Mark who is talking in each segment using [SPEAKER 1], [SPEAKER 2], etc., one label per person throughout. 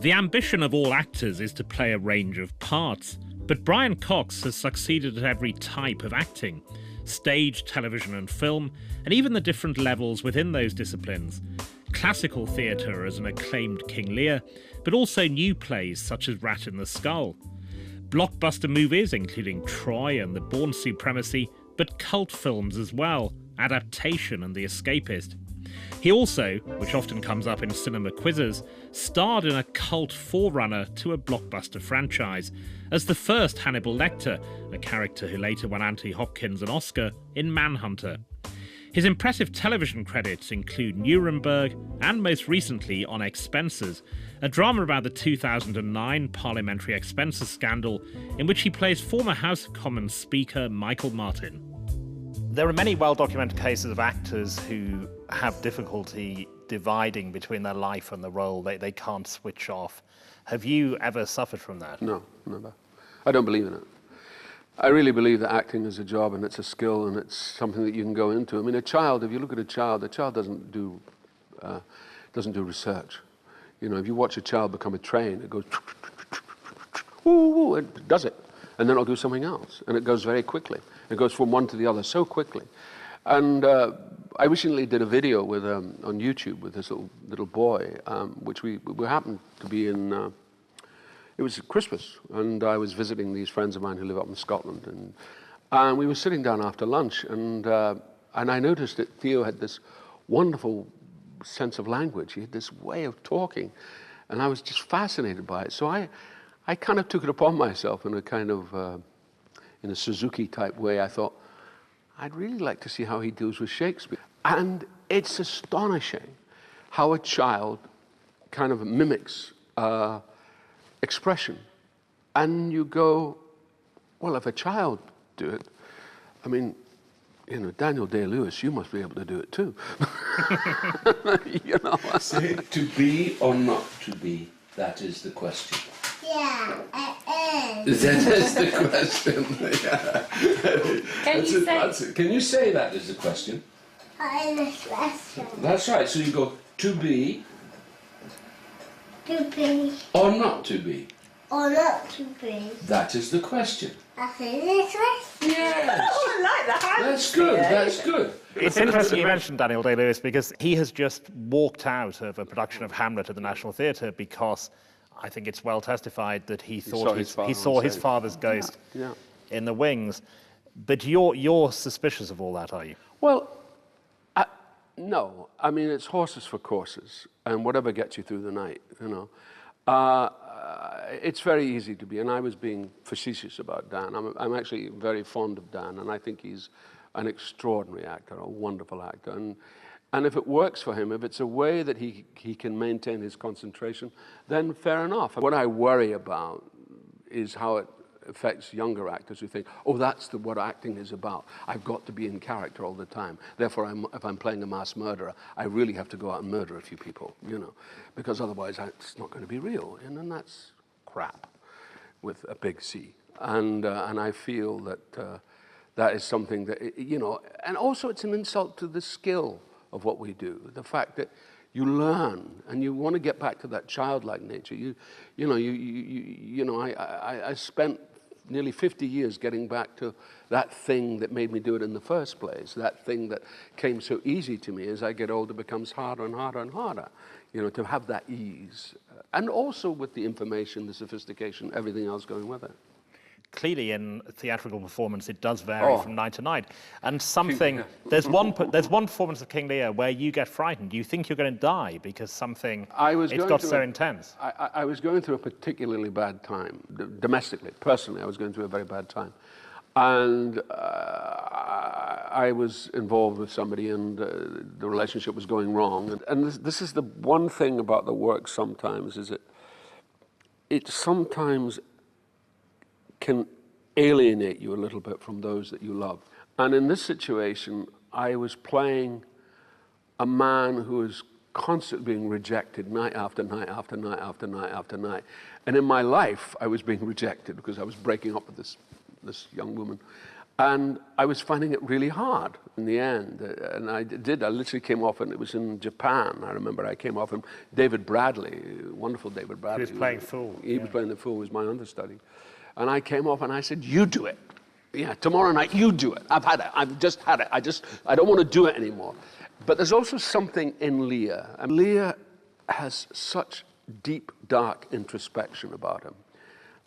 [SPEAKER 1] The ambition of all actors is to play a range of parts, but Brian Cox has succeeded at every type of acting: stage, television and film, and even the different levels within those disciplines. Classical theatre as an acclaimed King Lear, but also new plays such as Rat in the Skull. Blockbuster movies including Troy and The Bourne Supremacy, but cult films as well, Adaptation and The Escapist. He also, which often comes up in cinema quizzes, starred in a cult forerunner to a blockbuster franchise as the first Hannibal Lecter, a character who later won Anthony Hopkins an Oscar in Manhunter. His impressive television credits include Nuremberg and most recently On Expenses, a drama about the 2009 parliamentary expenses scandal in which he plays former House of Commons Speaker Michael Martin. There are many well-documented cases of actors who have difficulty dividing between their life and the role. They can't switch off. Have you ever suffered from that?
[SPEAKER 2] No, never. I don't believe in it. I really believe that acting is a job and it's a skill and it's something that you can go into. I mean, a child, if you look at a child doesn't do research. You know, if you watch a child become a train, it goes, woo, it does it. And then it'll do something else. And it goes very quickly. It goes from one to the other so quickly. And I recently did a video with on YouTube with this little boy, which we happened to be in. It was Christmas, and I was visiting these friends of mine who live up in Scotland, and we were sitting down after lunch, and I noticed that Theo had this wonderful sense of language. He had this way of talking, and I was just fascinated by it. So I kind of took it upon myself in a kind of in a Suzuki type way. I thought, I'd really like to see how he deals with Shakespeare. And it's astonishing how a child kind of mimics expression. And you go, well, if a child do it, I mean, you know, Daniel Day-Lewis, you must be able to do it too. You know.
[SPEAKER 3] So, to be or not to be, that is the question.
[SPEAKER 4] Yeah, it is.
[SPEAKER 3] That is the question. Yeah. Can you say that is the question?
[SPEAKER 4] That is the question.
[SPEAKER 3] That's right. So you go to be.
[SPEAKER 4] To be.
[SPEAKER 3] Or not to be.
[SPEAKER 4] Or not to be.
[SPEAKER 3] That is the question.
[SPEAKER 4] That is the question.
[SPEAKER 3] Yes.
[SPEAKER 5] Oh, I like that.
[SPEAKER 3] That's good. That's good.
[SPEAKER 1] It's interesting you mentioned Daniel Day-Lewis because he has just walked out of a production of Hamlet at the National Theatre because I think it's well testified that he saw his father's ghost in the wings. But you're suspicious of all that, are you?
[SPEAKER 2] Well, no. I mean, it's horses for courses, and whatever gets you through the night, you know. It's very easy to be, and I was being facetious about Dan. I'm actually very fond of Dan, and I think he's an extraordinary actor, a wonderful actor. And if it works for him, if it's a way that he can maintain his concentration, then fair enough. What I worry about is how it affects younger actors who think, oh, that's what acting is about. I've got to be in character all the time. Therefore, if I'm playing a mass murderer, I really have to go out and murder a few people, you know, because otherwise it's not going to be real. And that's crap with a big C. And I feel that that is something that, you know, and also it's an insult to the skill of what we do. The fact that you learn and you want to get back to that childlike nature. You know, I spent nearly 50 years getting back to that thing that made me do it in the first place. That thing that came so easy to me. As I get older, becomes harder and harder and harder. You know, to have that ease, and also with the information, the sophistication, everything else going with it.
[SPEAKER 1] Clearly, in theatrical performance, it does vary from night to night. And there's one performance of King Lear where you get frightened. You think you're going to die because it's got so intense.
[SPEAKER 2] I was going through a particularly bad time, domestically, personally. I was going through a very bad time. And I was involved with somebody, and the relationship was going wrong. And this is the one thing about the work sometimes, is it sometimes can alienate you a little bit from those that you love. And in this situation, I was playing a man who was constantly being rejected night after night after night after night after night. And in my life, I was being rejected because I was breaking up with this young woman. And I was finding it really hard in the end. And I literally came off, and it was in Japan. I remember I came off, and David Bradley, wonderful David Bradley.
[SPEAKER 1] He was playing Fool.
[SPEAKER 2] He was playing the Fool, was my understudy. And I came off and I said, you do it. Yeah, tomorrow night, you do it. I've had it. I've just had it. I don't want to do it anymore. But there's also something in Lear. And Lear has such deep, dark introspection about him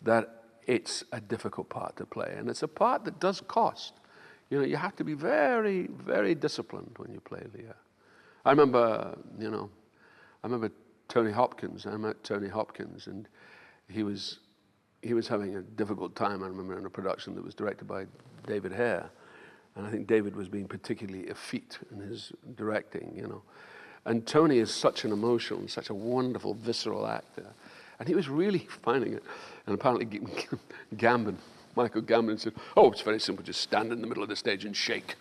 [SPEAKER 2] that it's a difficult part to play. And it's a part that does cost. You know, you have to be very, very disciplined when you play Lear. I remember Tony Hopkins. I met Tony Hopkins, and he was having a difficult time, I remember, in a production that was directed by David Hare. And I think David was being particularly effete in his directing, you know. And Tony is such an emotional, such a wonderful, visceral actor. And he was really finding it. And apparently Michael Gambon said, oh, it's very simple, just stand in the middle of the stage and shake.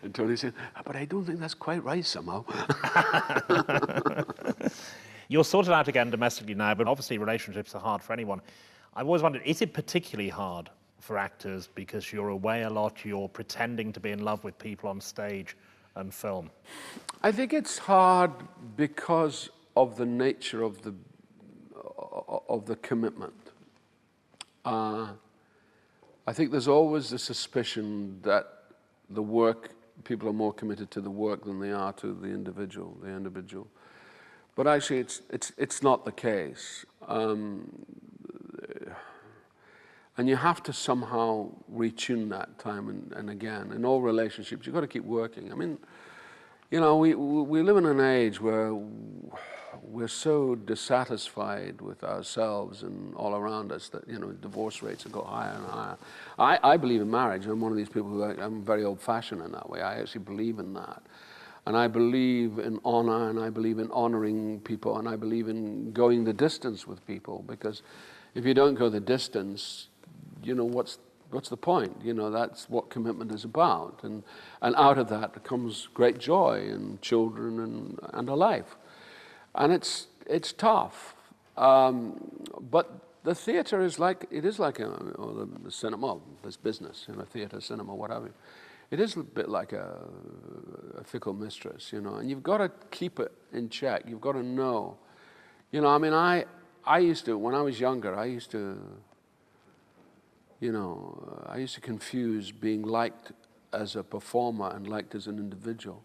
[SPEAKER 2] And Tony said, but I don't think that's quite right somehow.
[SPEAKER 1] You're sorted out again domestically now, but obviously relationships are hard for anyone. I've always wondered, is it particularly hard for actors because you're away a lot, you're pretending to be in love with people on stage and film?
[SPEAKER 2] I think it's hard because of the nature of the commitment. I think there's always the suspicion that people are more committed to the work than they are to the individual. But actually, it's not the case. And you have to somehow retune that time and again. In all relationships, you've got to keep working. I mean, you know, we live in an age where we're so dissatisfied with ourselves and all around us that, you know, divorce rates have got higher and higher. I believe in marriage. I'm one of these people who I'm very old-fashioned in that way. I actually believe in that. And I believe in honor, and I believe in honoring people, and I believe in going the distance with people, because if you don't go the distance, you know, what's the point? You know, that's what commitment is about. And out of that comes great joy and children and a life. And it's tough. But the theater is like, or the cinema, this business, you know, theater, cinema, whatever. It is a bit like a fickle mistress, you know, and you've got to keep it in check. You've got to know. You know, I mean, I used to, when I was younger, I used to confuse being liked as a performer and liked as an individual.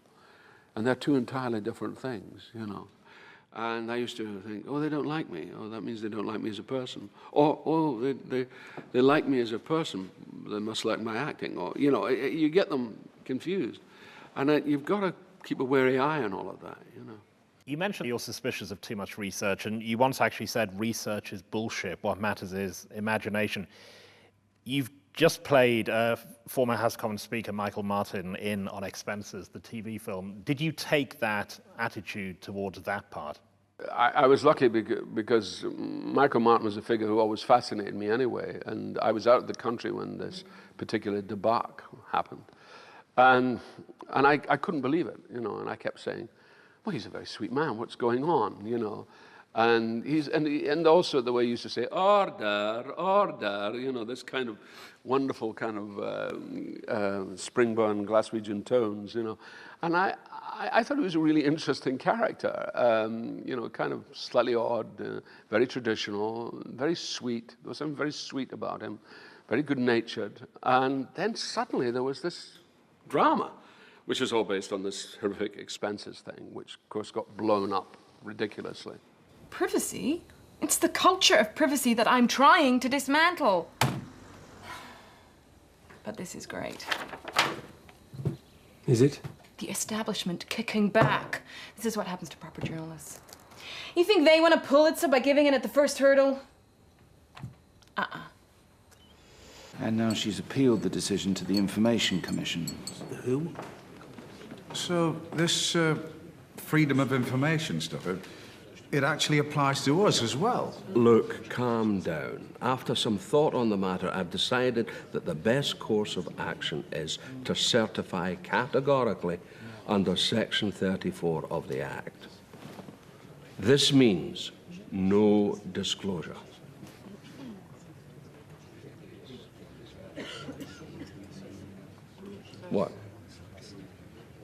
[SPEAKER 2] And they're two entirely different things, you know. And I used to think, oh, they don't like me. Oh, that means they don't like me as a person. Or, oh, they like me as a person. They must like my acting. Or, you know, you get them confused. And you've got to keep a wary eye on all of that, you know.
[SPEAKER 1] You mentioned you're suspicious of too much research, and you once actually said research is bullshit. What matters is imagination. You've just played former House of Commons Speaker Michael Martin in On Expenses, the TV film. Did you take that attitude towards that part?
[SPEAKER 2] I was lucky because Michael Martin was a figure who always fascinated me anyway, and I was out of the country when this particular debacle happened. And I couldn't believe it, you know, and I kept saying, well, he's a very sweet man, what's going on, you know? And and also the way he used to say, order, order, you know, this kind of wonderful kind of Springburn Glaswegian tones, you know. And I thought he was a really interesting character, you know, kind of slightly odd, very traditional, very sweet. There was something very sweet about him, very good-natured. And then suddenly there was this drama, which is all based on this horrific Expenses thing, which, of course, got blown up ridiculously.
[SPEAKER 5] Privacy? It's the culture of privacy that I'm trying to dismantle. But this is great.
[SPEAKER 6] Is it?
[SPEAKER 5] The establishment kicking back. This is what happens to proper journalists. You think they won a Pulitzer by giving in at the first hurdle?
[SPEAKER 7] And now she's appealed the decision to the Information Commission.
[SPEAKER 6] Who?
[SPEAKER 8] So this freedom of information stuff, it actually applies to us as well.
[SPEAKER 3] Look, calm down. After some thought on the matter, I've decided that the best course of action is to certify categorically under Section 34 of the Act. This means no disclosure. What?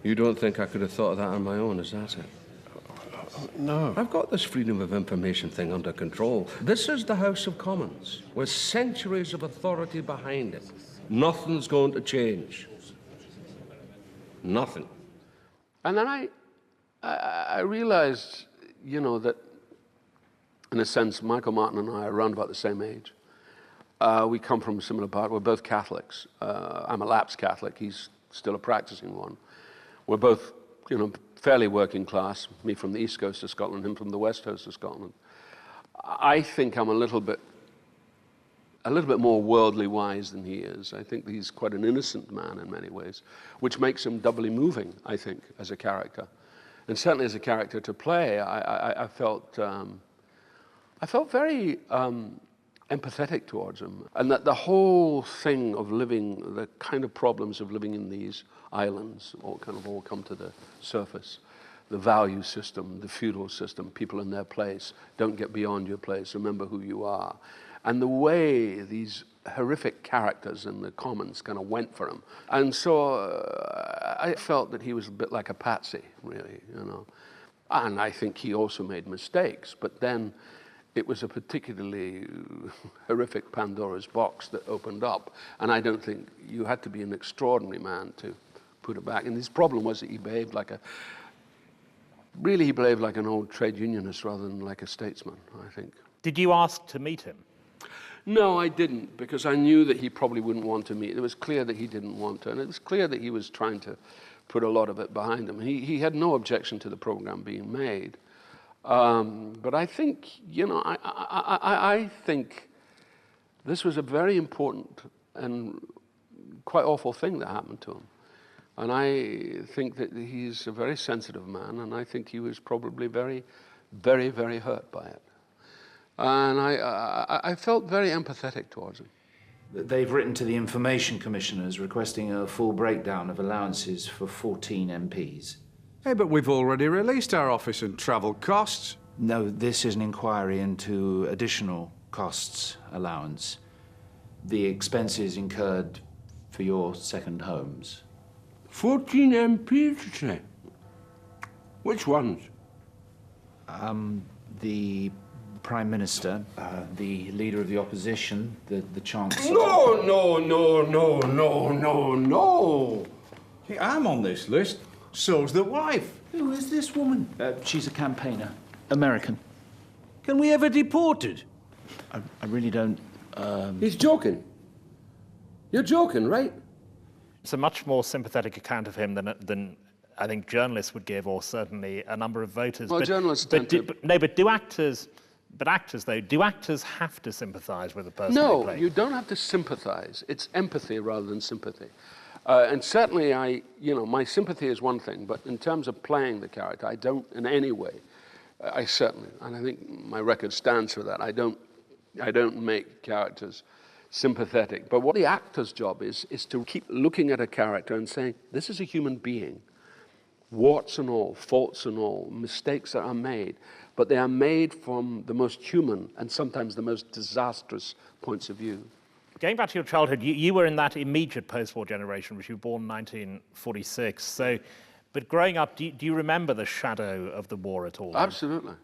[SPEAKER 3] You don't think I could have thought of that on my own, is that it?
[SPEAKER 2] No.
[SPEAKER 3] I've got this freedom of information thing under control. This is the House of Commons, with centuries of authority behind it. Nothing's going to change. Nothing.
[SPEAKER 2] And then I realized, you know, that in a sense, Michael Martin and I are around about the same age. We come from a similar part. We're both Catholics. I'm a lapsed Catholic. He's still a practicing one. We're both, you know, fairly working class. Me from the east coast of Scotland, him from the west coast of Scotland. I think I'm a little bit more worldly wise than he is. I think he's quite an innocent man in many ways, which makes him doubly moving, I think, as a character. And certainly as a character to play, I felt very empathetic towards him. And that the whole thing of living, the kind of problems of living in these islands, all come to the surface. The value system, the feudal system, people in their place, don't get beyond your place, remember who you are. And the way these horrific characters in the Commons kind of went for him. And so I felt that he was a bit like a patsy, really, you know. And I think he also made mistakes, but then it was a particularly horrific Pandora's box that opened up. And I don't think you had to be an extraordinary man to put it back. And his problem was that he behaved like an old trade unionist rather than like a statesman, I think.
[SPEAKER 1] Did you ask to meet him?
[SPEAKER 2] No, I didn't, because I knew that he probably wouldn't want to meet. It was clear that he didn't want to, and it was clear that he was trying to put a lot of it behind him. He had no objection to the program being made. But I think, you know, I think this was a very important and quite awful thing that happened to him. And I think that he's a very sensitive man, and I think he was probably very, very, very hurt by it. And I felt very empathetic towards him.
[SPEAKER 7] They've written to the Information Commissioners requesting a full breakdown of allowances for 14 MPs.
[SPEAKER 8] Hey, but we've already released our office and travel costs.
[SPEAKER 7] No, this is an inquiry into additional costs allowance. The expenses incurred for your second homes.
[SPEAKER 3] 14 MPs, you say? Which ones?
[SPEAKER 7] The Prime Minister, the Leader of the Opposition, the Chancellor...
[SPEAKER 8] No. Hey, I'm on this list. So's the wife.
[SPEAKER 7] Who is this woman? She's a campaigner. American.
[SPEAKER 6] Can we have her deported?
[SPEAKER 7] I really don't...
[SPEAKER 3] He's joking. You're joking, right?
[SPEAKER 1] It's a much more sympathetic account of him than I think journalists would give, or certainly a number of voters.
[SPEAKER 2] Well, journalists tend to...
[SPEAKER 1] do actors have to sympathise with the person they play?
[SPEAKER 2] No, you don't have to sympathise. It's empathy rather than sympathy. And certainly my sympathy is one thing, but in terms of playing the character, I don't in any way, and I think my record stands for that, I don't make characters sympathetic. But what the actor's job is to keep looking at a character and saying, this is a human being, warts and all, faults and all, mistakes that are made, but they are made from the most human and sometimes the most disastrous points of view.
[SPEAKER 1] Going back to your childhood, you were in that immediate post-war generation, which you were born in 1946. So, but growing up, do you remember the shadow of the war at all?
[SPEAKER 2] Absolutely.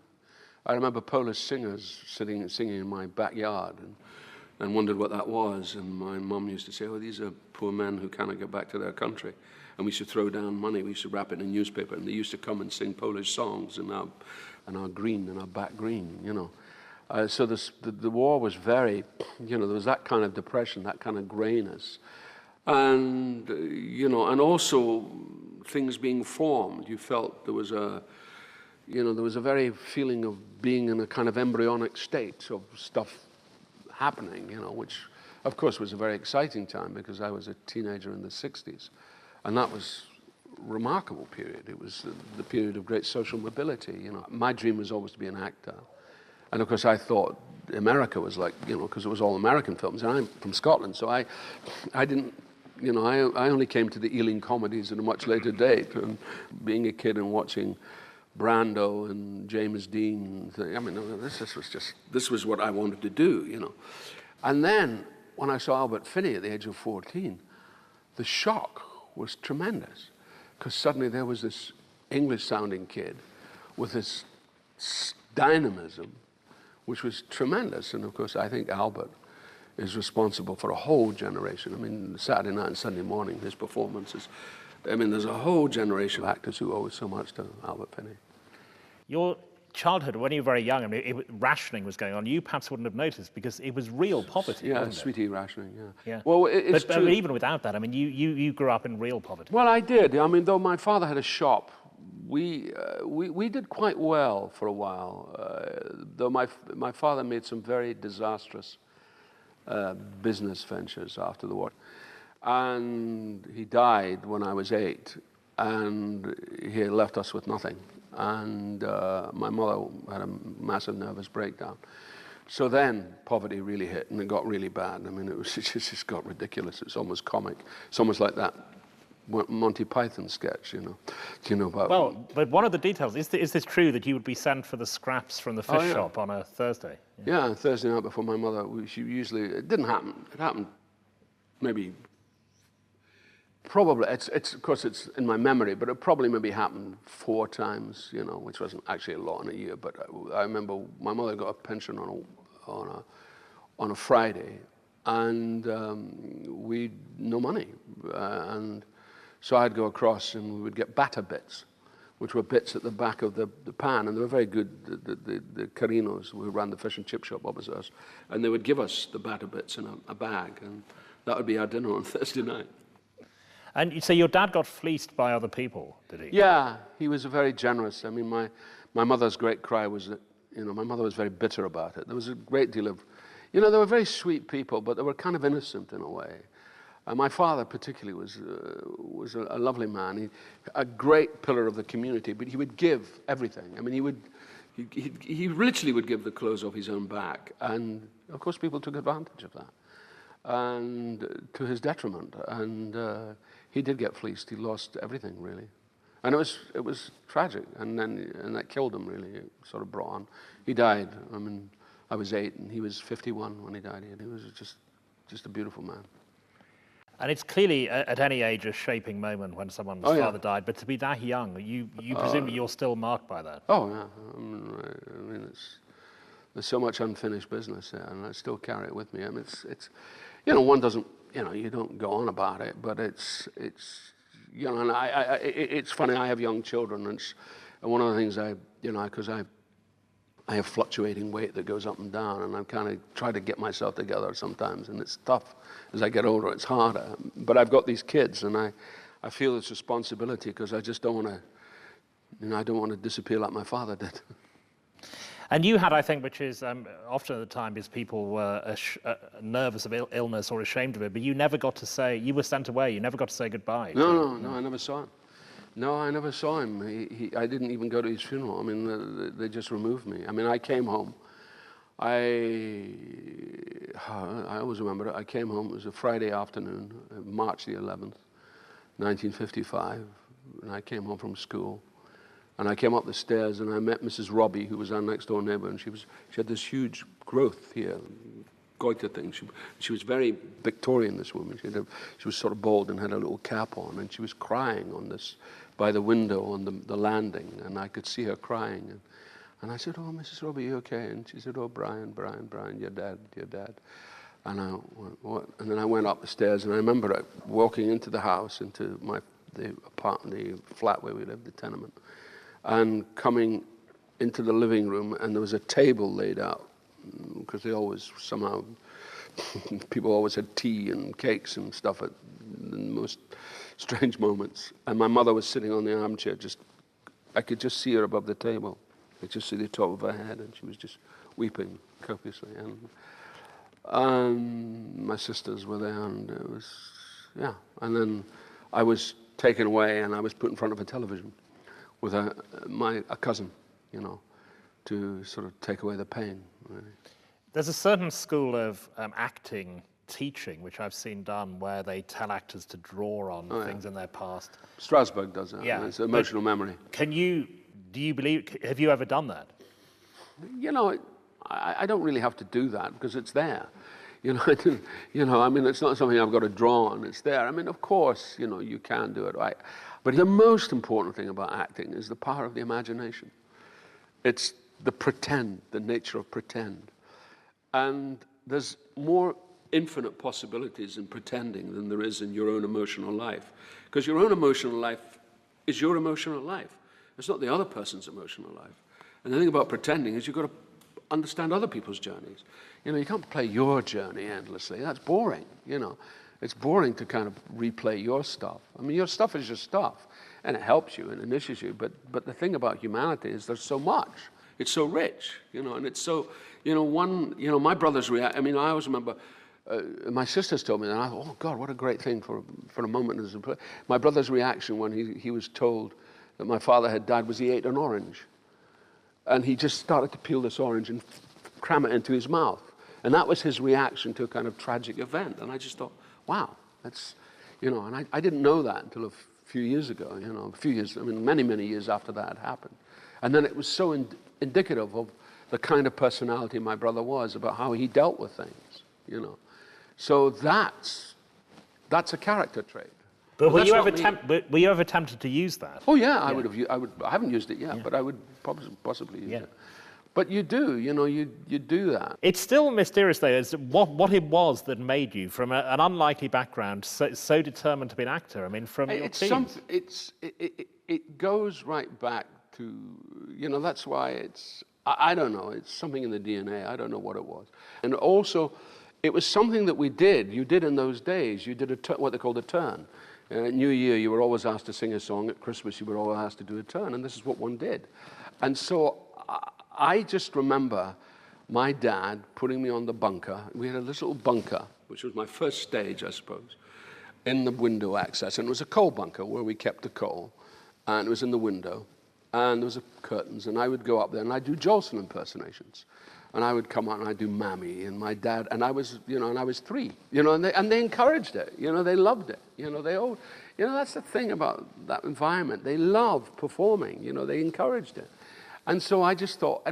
[SPEAKER 2] I remember Polish singers singing in my backyard and wondered what that was. And my mum used to say, oh, these are poor men who cannot get back to their country. And we used to throw down money. We used to wrap it in a newspaper. And they used to come and sing Polish songs in our back green, you know. So the war was very, you know, there was that kind of depression, that kind of grayness. And, you know, and also things being formed. You felt there was a very feeling of being in a kind of embryonic state of stuff happening, you know, which, of course, was a very exciting time because I was a teenager in the 60s. And that was a remarkable period. It was the period of great social mobility, you know. My dream was always to be an actor. And of course, I thought America was like, you know, because it was all American films, and I'm from Scotland, so I didn't, you know, I only came to the Ealing comedies at a much later date, and being a kid and watching Brando and James Dean, I mean, this was what I wanted to do, you know. And then, when I saw Albert Finney at the age of 14, the shock was tremendous, because suddenly there was this English-sounding kid with this dynamism, which was tremendous. And of course, I think Albert is responsible for a whole generation. I mean, Saturday night and Sunday morning, his performances. I mean, there's a whole generation of actors who owe so much to Albert Finney.
[SPEAKER 1] Your childhood, when you were very young, I mean, rationing was going on. You perhaps wouldn't have noticed because it was real poverty.
[SPEAKER 2] Yeah,
[SPEAKER 1] wasn't it?
[SPEAKER 2] sweetie rationing,
[SPEAKER 1] Yeah.
[SPEAKER 2] Well, it's
[SPEAKER 1] but
[SPEAKER 2] true.
[SPEAKER 1] even without that, I mean, you grew up in real poverty.
[SPEAKER 2] Well, I did. I mean, though my father had a shop, we did quite well for a while. Though my father made some very disastrous business ventures after the war. And he died when I was 8, and he had left us with nothing. And my mother had a massive nervous breakdown. So then poverty really hit, and it got really bad. I mean, it just got ridiculous. It's almost comic. It's almost like that Monty Python sketch, you know. Do you know about?
[SPEAKER 1] Well, but one of the details, is this true that you would be sent for the scraps from the fish shop on a Thursday?
[SPEAKER 2] Yeah, Thursday night before my mother, she usually, it didn't happen. It happened maybe, probably, of course it's in my memory, but it probably maybe happened 4 times, you know, which wasn't actually a lot in a year. But I remember my mother got a pension on a Friday, and we no money, and so I'd go across and we would get batter bits, which were bits at the back of the pan, and they were very good, the Carinos who ran the fish and chip shop opposite us, and they would give us the batter bits in a bag, and that would be our dinner on Thursday night.
[SPEAKER 1] And so your dad got fleeced by other people, did he?
[SPEAKER 2] Yeah, he was very generous. I mean, my mother's great cry was that, you know, my mother was very bitter about it. There was a great deal of, you know, they were very sweet people, but they were kind of innocent in a way. My father particularly was a lovely man, a great pillar of the community, but he would give everything. I mean, he literally would give the clothes off his own back, and of course people took advantage of that, and to his detriment. And he did get fleeced. He lost everything really, and it was tragic. And that killed him really. It sort of brought on. He died. I mean, I was 8, and he was 51 when he died. He was just a beautiful man.
[SPEAKER 1] And it's clearly, at any age, a shaping moment when someone's father died. But to be that young, you presumably you're still marked by that.
[SPEAKER 2] Oh, yeah. I mean, there's so much unfinished business there, and I still carry it with me. I mean, it's you know, one doesn't, you know, you don't go on about it, but it's you know, and it's funny, I have young children, and one of the things because I have fluctuating weight that goes up and down, and I kind of try to get myself together sometimes, and it's tough. As I get older, it's harder. But I've got these kids, and I feel this responsibility because I just don't want to, you know, I don't want to disappear like my father did.
[SPEAKER 1] And you had, I think, which is often at the time because people were nervous of illness or ashamed of it, but you never got to say, you were sent away, you never got to say goodbye.
[SPEAKER 2] No, I never saw him. No, I never saw him. I didn't even go to his funeral. I mean, they just removed me. I mean, I came home. I always remember it. I came home, it was a Friday afternoon, March the 11th, 1955, and I came home from school. And I came up the stairs and I met Mrs. Robbie, who was our next door neighbor, and she had this huge growth here, goiter thing. She was very Victorian, this woman. She was sort of bald and had a little cap on, and she was crying by the window on the landing, and I could see her crying. And I said, "Oh, Mrs. Robbie, you okay?" And she said, "Oh, Brian, you're dead. And I went, "What?" And then I went up the stairs, and I remember walking into the house, into the flat where we lived, the tenement, and coming into the living room, and there was a table laid out, because they always somehow, people always had tea and cakes and stuff at the most strange moments. And my mother was sitting on the armchair, I could just see her above the table. I could just see the top of her head, and she was just weeping copiously. And my sisters were there, and it was, yeah. And then I was taken away, and I was put in front of a television with a cousin, you know, to sort of take away the pain, really.
[SPEAKER 1] There's a certain school of acting teaching, which I've seen done, where they tell actors to draw on things in their past.
[SPEAKER 2] Strasbourg does that.
[SPEAKER 1] Yeah.
[SPEAKER 2] It's emotional memory.
[SPEAKER 1] Do you believe, have you ever done that?
[SPEAKER 2] You know, I don't really have to do that because it's there. You know, I mean, it's not something I've got to draw on. It's there. I mean, of course, you know, you can do it, right? But the most important thing about acting is the power of the imagination. It's the pretend, the nature of pretend. And there's more infinite possibilities in pretending than there is in your own emotional life. Because your own emotional life is your emotional life. It's not the other person's emotional life. And the thing about pretending is you've got to understand other people's journeys. You know, you can't play your journey endlessly. That's boring, you know. It's boring to kind of replay your stuff. I mean, your stuff is your stuff, and it helps you and enriches you. But the thing about humanity is there's so much. It's so rich, you know, and it's so, you know, my brother's I mean, I always remember, my sisters told me, and I thought, oh, God, what a great thing for a moment. My brother's reaction when he was told that my father had died was he ate an orange. And he just started to peel this orange and cram it into his mouth. And that was his reaction to a kind of tragic event. And I just thought, wow, that's, you know, and I didn't know that until a few years ago, you know, I mean, many, many years after that had happened. And then it was so indicative of the kind of personality my brother was, about how he dealt with things, you know. So that's a character trait.
[SPEAKER 1] But were you ever tempted to use that?
[SPEAKER 2] Oh yeah, I would have. I haven't used it yet, but I would possibly use it. But you do, you know, you do that.
[SPEAKER 1] It's still mysterious, though, as what it was that made you, from an unlikely background, so determined to be an actor. I mean, from your teens.
[SPEAKER 2] It goes right back to, you know, that's why I don't know, it's something in the DNA. I don't know what it was. And also, it was something that you did in those days. You did what they called a turn. At New Year, you were always asked to sing a song. At Christmas, you were always asked to do a turn, and this is what one did. And so I just remember my dad putting me on the bunker. We had a little bunker, which was my first stage, I suppose, in the window access. And it was a coal bunker where we kept the coal, and it was in the window, and there was curtains, and I would go up there, and I'd do Jolson impersonations. And I would come out and I'd do Mammy, and my dad, and I was 3, you know, and they encouraged it, you know, they loved it, you know, that's the thing about that environment. They love performing, you know, they encouraged it. And so I just thought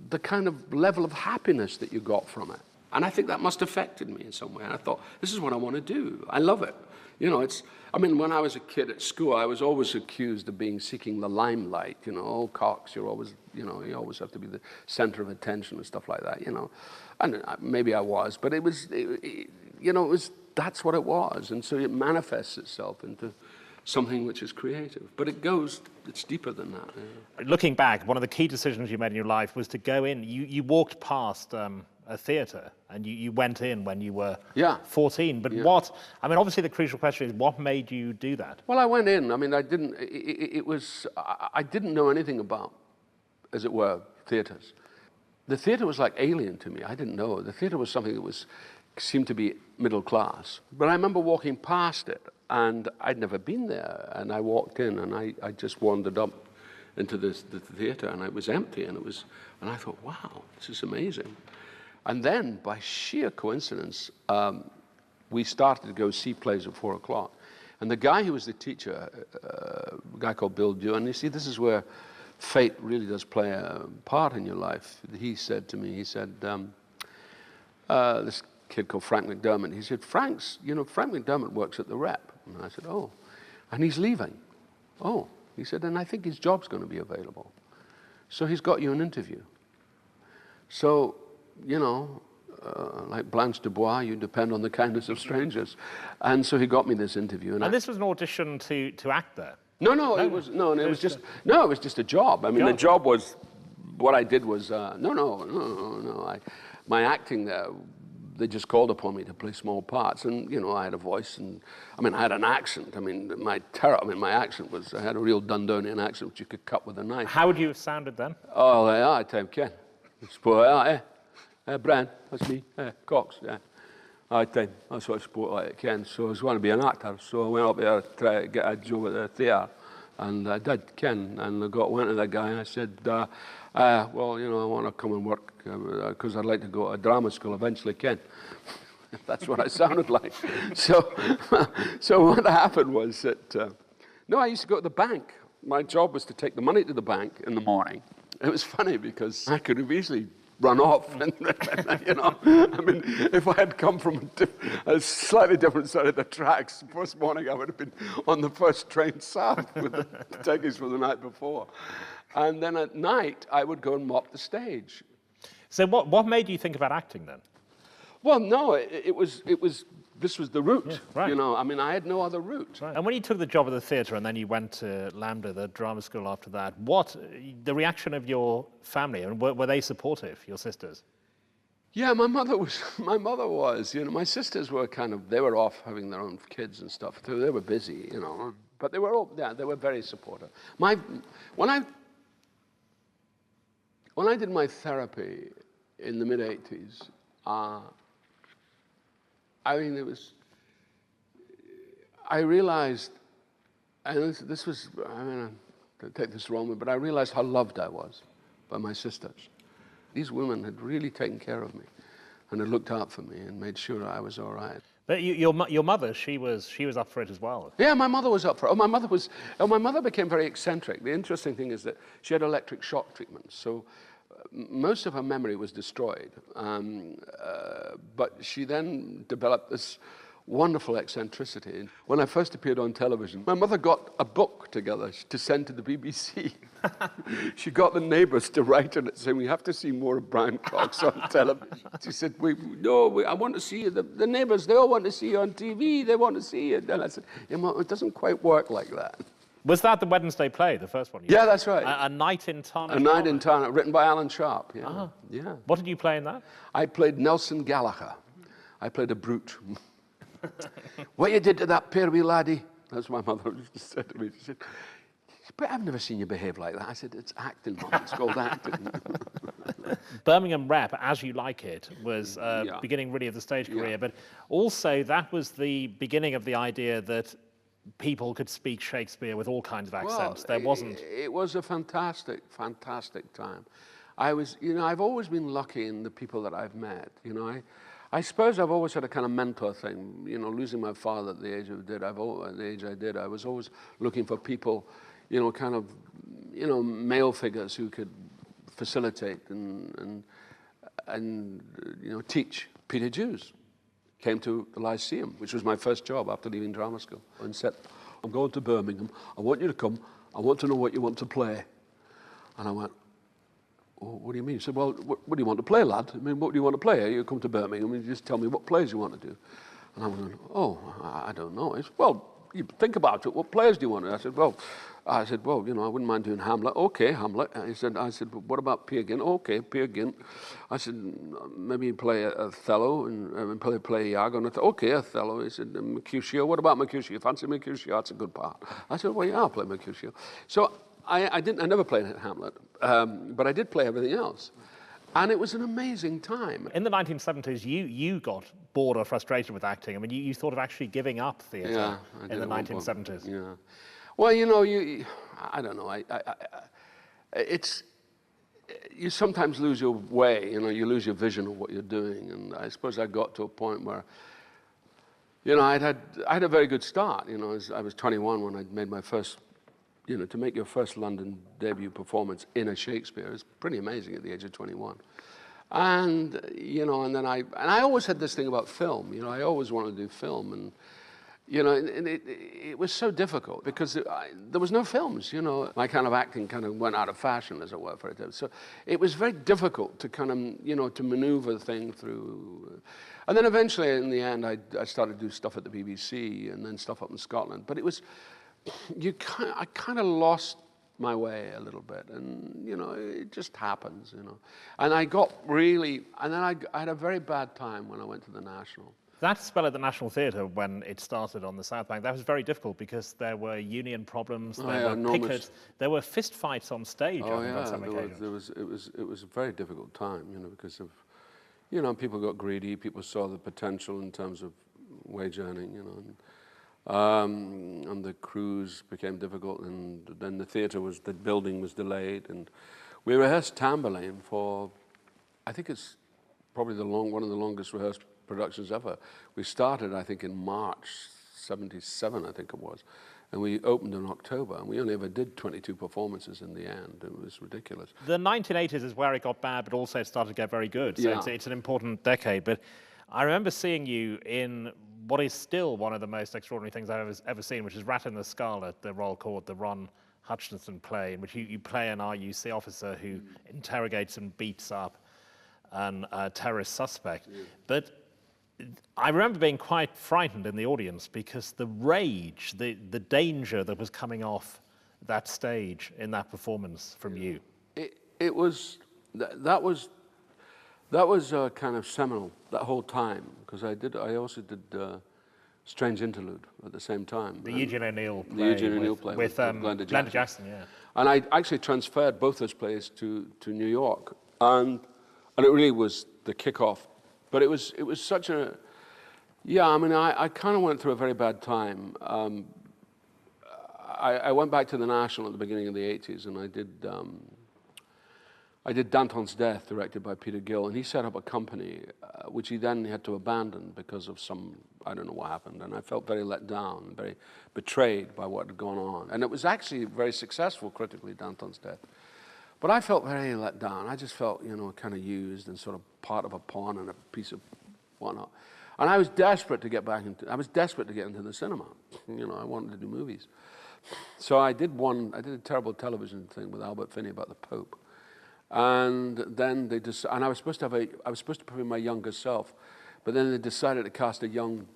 [SPEAKER 2] the kind of level of happiness that you got from it. And I think that must have affected me in some way. And I thought, this is what I want to do. I love it. You know, when I was a kid at school, I was always accused of seeking the limelight, you know, oh, Cox, you always have to be the center of attention and stuff like that, you know. And maybe I was, but that's what it was. And so it manifests itself into something which is creative. But it's deeper than that. Yeah.
[SPEAKER 1] Looking back, one of the key decisions you made in your life was to go in. You walked past a theatre, and you went in when you were 14. But obviously the crucial question is, what made you do that?
[SPEAKER 2] Well, I went in. I mean, I didn't know anything about, as it were, theatres. The theatre was like alien to me. I didn't know. The theatre was something that seemed to be middle class. But I remember walking past it, and I'd never been there. And I walked in, and I just wandered up into the theatre, and it was empty, and I thought, wow, this is amazing. And then, by sheer coincidence, we started to go see plays at 4 o'clock. And the guy who was the teacher, a guy called Bill Dew, and you see, this is where fate really does play a part in your life. He said to me, this kid called Frank McDermott, he said, Frank McDermott works at the Rep. And I said, oh, and he's leaving. Oh, he said, and I think his job's going to be available. So he's got you an interview. So, you know, like Blanche Dubois, you depend on the kindness of strangers. And so he got me this interview. And this
[SPEAKER 1] was an audition to act there?
[SPEAKER 2] It was just a job. I mean, the job was, what I did was, my acting there, they just called upon me to play small parts. And, you know, I had a voice, and, I mean, I had an accent. I mean, my accent was, I had a real Dundonian accent, which you could cut with a knife.
[SPEAKER 1] How would you have sounded then?
[SPEAKER 2] Oh, I tell you, Ken. Brian, that's me, Cox, that's what I spoke like, Ken. So I was wanting to be an actor, so I went up there to try to get a job at the theatre, and I did, Ken, and I went to that guy and I said, well, you know, I want to come and work, because I'd like to go to drama school eventually, Ken. That's what I sounded like. So what happened was that, I used to go to the bank. My job was to take the money to the bank in the morning. It was funny because I could have easily run off. And, you know, I mean, if I had come from a slightly different side of the tracks, the first morning I would have been on the first train south with the tickets for the night before. And then at night, I would go and mop the stage.
[SPEAKER 1] So what made you think about acting then?
[SPEAKER 2] Well, no, this was the route,
[SPEAKER 1] yeah, right.
[SPEAKER 2] You know. I mean, I had no other route.
[SPEAKER 1] Right. And when you took the job at the theatre and then you went to LAMDA, the drama school after that, the reaction of your family, and were they supportive, your sisters?
[SPEAKER 2] Yeah, my mother was, you know. My sisters were they were off having their own kids and stuff, so they were busy, you know. But they were they were very supportive. When I did my therapy in the mid-'80s, I mean, I realized, and this was, I mean, I take this wrong, but I realized how loved I was by my sisters. These women had really taken care of me and had looked out for me and made sure I was all right.
[SPEAKER 1] But your mother, she was up for it as well.
[SPEAKER 2] Yeah, my mother was up for it. My mother became very eccentric. The interesting thing is that she had electric shock treatment, so most of her memory was destroyed, but she then developed this wonderful eccentricity. When I first appeared on television, my mother got a book together to send to the BBC. She got the neighbours to write on it saying, "We have to see more of Brian Cox on television." She said, I want to see you. The neighbours, they all want to see you on TV. They want to see you. And I said, "Yeah, Mom, it doesn't quite work like that."
[SPEAKER 1] Was that the Wednesday play, the first one?
[SPEAKER 2] Yeah, that's right.
[SPEAKER 1] A Night in Tarn.
[SPEAKER 2] A Night in Tarn, written by Alan Sharp. Yeah.
[SPEAKER 1] Uh-huh.
[SPEAKER 2] Yeah.
[SPEAKER 1] What did you play in that?
[SPEAKER 2] I played Nelson Gallagher. I played a brute. "What you did to that poor wee laddie?" That's what my mother said to me. She said, "But I've never seen you behave like that." I said, "It's acting, Mom. It's called acting."
[SPEAKER 1] Birmingham Rep, As You Like It, was beginning really of the stage career, but also that was the beginning of the idea that people could speak Shakespeare with all kinds of accents.
[SPEAKER 2] Well,
[SPEAKER 1] there wasn't.
[SPEAKER 2] It was a fantastic, fantastic time. I've always been lucky in the people that I've met. You know, I suppose I've always had a kind of mentor thing. You know, losing my father at the age I did, I was always looking for people, you know, male figures who could facilitate and you know, teach. Peter Hughes came to the Lyceum, which was my first job after leaving drama school, and said, "I'm going to Birmingham. I want you to come. I want to know what you want to play." And I went, "Oh, what do you mean?" He said, "Well, what do you want to play, lad? I mean, what do you want to play? You come to Birmingham and you just tell me what plays you want to do." And I went, "Oh, I don't know." He said, "Well, you think about it. What plays do you want to do?" I said, well, you know, I wouldn't mind doing Hamlet. "Okay, Hamlet." I said, "But what about Peer Gynt?" "Okay, Peer Gynt." I said, "Maybe play Othello and play Iago." And I thought, "Okay, Othello." He said, "Mercutio. What about Mercutio? Fancy Mercutio? That's a good part." I said, "Well, yeah, I'll play Mercutio." So I never played Hamlet, but I did play everything else. And it was an amazing time.
[SPEAKER 1] In the 1970s, you got bored or frustrated with acting. I mean, you thought of actually giving up theatre in the 1970s.
[SPEAKER 2] Yeah. Well, you know, I don't know. You sometimes lose your way. You know, you lose your vision of what you're doing. And I suppose I got to a point where, you know, I had a very good start. You know, I was 21 when I made my first. You know, to make your first London debut performance in a Shakespeare is pretty amazing at the age of 21. And, you know, and then I always had this thing about film. You know, I always wanted to do film. And, you know, and it was so difficult because there was no films, you know. My kind of acting kind of went out of fashion, as it were, for it. So it was very difficult to kind of, you know, to maneuver the thing through. And then eventually, in the end, I started to do stuff at the BBC and then stuff up in Scotland. But it was... I kind of lost my way a little bit, and you know, it just happens, you know. And I got really, and then I had a very bad time when I went to the National.
[SPEAKER 1] That spell at the National Theatre when it started on the South Bank, that was very difficult because there were union problems, there were pickets, there were fist fights on stage on some occasions.
[SPEAKER 2] It was a very difficult time, you know, because of, you know, people got greedy, people saw the potential in terms of wage earning, you know. And the crews became difficult, and then the building was delayed, and we rehearsed Tamburlaine for, I think it's probably one of the longest rehearsed productions ever. We started, I think, in March '77, I think it was, And we opened in October, and we only ever did 22 performances in the end. It was ridiculous.
[SPEAKER 1] The 1980s is where it got bad, but also it started to get very good. So
[SPEAKER 2] Yeah.
[SPEAKER 1] it's an important decade. But I remember seeing you in what is still one of the most extraordinary things I've ever seen, which is Rat in the Skull at the Royal Court, the Ron Hutchinson play, in which you play an RUC officer who interrogates and beats up a terrorist suspect.
[SPEAKER 2] Yeah.
[SPEAKER 1] But I remember being quite frightened in the audience because the rage, the danger that was coming off that stage in that performance from you.
[SPEAKER 2] It was, that was kind of seminal, that whole time, because I also did Strange Interlude at the same time.
[SPEAKER 1] The Eugene O'Neill play.
[SPEAKER 2] The Eugene O'Neill play with
[SPEAKER 1] Glenda Jackson, yeah.
[SPEAKER 2] And I actually transferred both those plays to New York, and it really was the kickoff. But it was such a, yeah, I mean, I kind of went through a very bad time. I went back to the National at the beginning of the 80s, and I did Danton's Death, directed by Peter Gill, and he set up a company, which he then had to abandon because of some, I don't know what happened, and I felt very let down, very betrayed by what had gone on. And it was actually very successful critically, Danton's Death. But I felt very let down. I just felt, you know, kind of used and sort of part of a pawn and a piece of whatnot. And I was desperate to get back into, I was desperate to get into the cinema. You know, I wanted to do movies. So I did a terrible television thing with Albert Finney about the Pope. And then they just, and I was supposed to play my younger self, but then they decided to cast a young,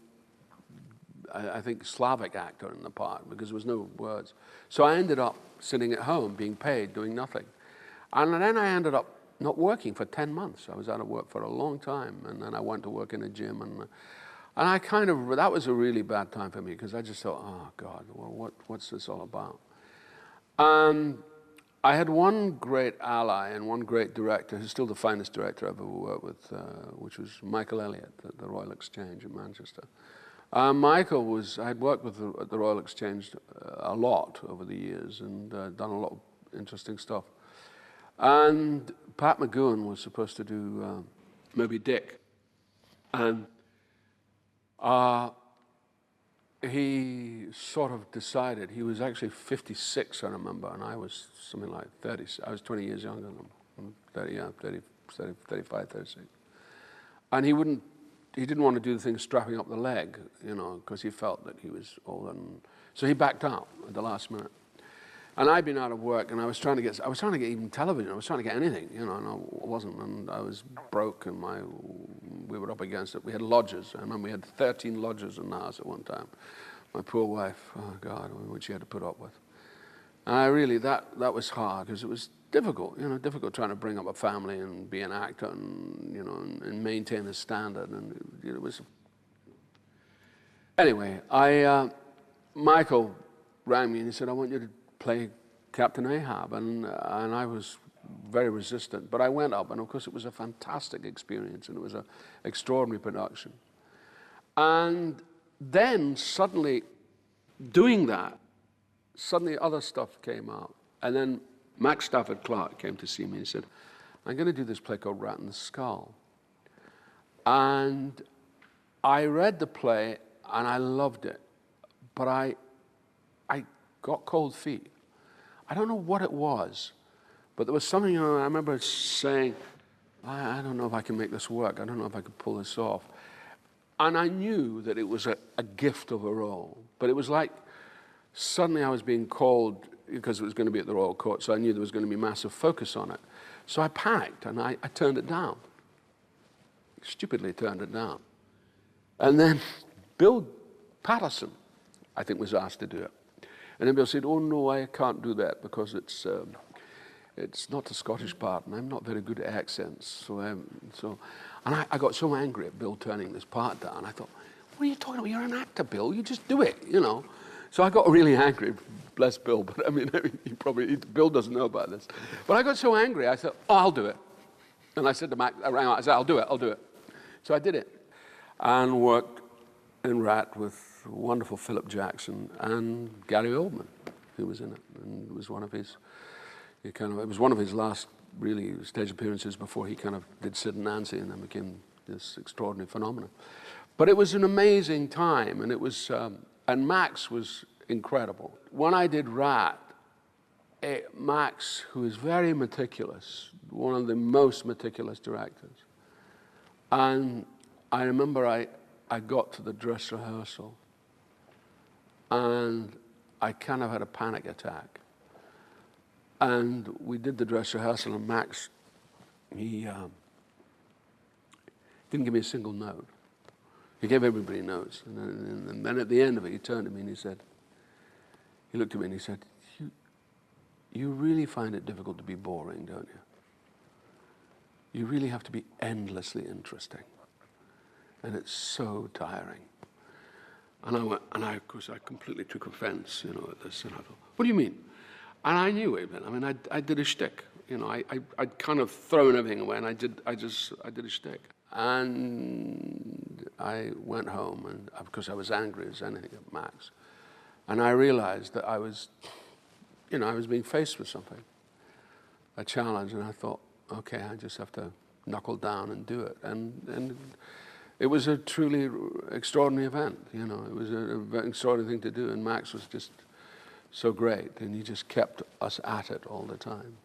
[SPEAKER 2] I think, Slavic actor in the part because there was no words. So I ended up sitting at home being paid, doing nothing. And then I ended up not working for 10 months. I was out of work for a long time, and then I went to work in a gym, and I kind of, that was a really bad time for me because I just thought, oh God, well, what's this all about? I had one great ally and one great director, who's still the finest director I've ever worked with, which was Michael Elliott at the Royal Exchange in Manchester. Michael was, I had worked with at the Royal Exchange a lot over the years and done a lot of interesting stuff. And Pat McGowan was supposed to do Moby Dick. And he sort of decided, he was actually 56, I remember, and I was something like 30, I was 20 years younger than him, 35, 36. And he didn't want to do the thing strapping up the leg, you know, because he felt that he was old, and so he backed out at the last minute. And I'd been out of work, and I was trying to get even television. I was trying to get anything, you know, and I wasn't. And I was broke, and we were up against it. We had lodgers. I remember we had 13 lodgers in the house at one time. My poor wife, oh God, what she had to put up with. And I really, that was hard because it was difficult, you know, difficult trying to bring up a family and be an actor and, you know, and maintain a standard. And it was. Anyway, Michael rang me and he said, I want you to play Captain Ahab, and I was very resistant, but I went up, and of course it was a fantastic experience, and it was an extraordinary production. And then suddenly, doing that, suddenly other stuff came out, and then Max Stafford Clark came to see me and said, I'm going to do this play called Rat in the Skull. And I read the play, and I loved it, but I got cold feet. I don't know what it was, but there was something, you know, I remember saying, I don't know if I can make this work. I don't know if I could pull this off. And I knew that it was a gift of a role, but it was like suddenly I was being called because it was going to be at the Royal Court, so I knew there was going to be massive focus on it. So I panicked and I turned it down. Stupidly turned it down. And then Bill Patterson, I think, was asked to do it. And then Bill said, oh no, I can't do that because it's not a Scottish part and I'm not very good at accents. And I got so angry at Bill turning this part down. I thought, what are you talking about? You're an actor, Bill. You just do it, you know. So I got really angry, bless Bill, but I mean, Bill doesn't know about this. But I got so angry, I said, oh, I'll do it. And I said to Mac, I rang out, I said, I'll do it. So I did it and worked in Rat with wonderful Philip Jackson and Gary Oldman, who was in it, and it was one of his, it was one of his last really stage appearances before he kind of did Sid and Nancy and then became this extraordinary phenomenon. But it was an amazing time, and it was, and Max was incredible. When I did Rat, Max, who is very meticulous, one of the most meticulous directors, and I remember I got to the dress rehearsal, and I kind of had a panic attack. And we did the dress rehearsal, and Max, he didn't give me a single note. He gave everybody notes. And then at the end of it, he turned to me and he looked at me and he said, you really find it difficult to be boring, don't you? You really have to be endlessly interesting. And it's so tiring. And of course, I completely took offense, at this. And I thought, what do you mean? And I knew it. I mean, I did a shtick. I'd kind of thrown everything away, and I did a shtick. And I went home, and because I was angry as anything at Max, and I realized that I was being faced with something, a challenge, and I thought, okay, I just have to knuckle down and do it. And it was a truly extraordinary event. It was a very extraordinary thing to do, and Max was just so great, and he just kept us at it all the time.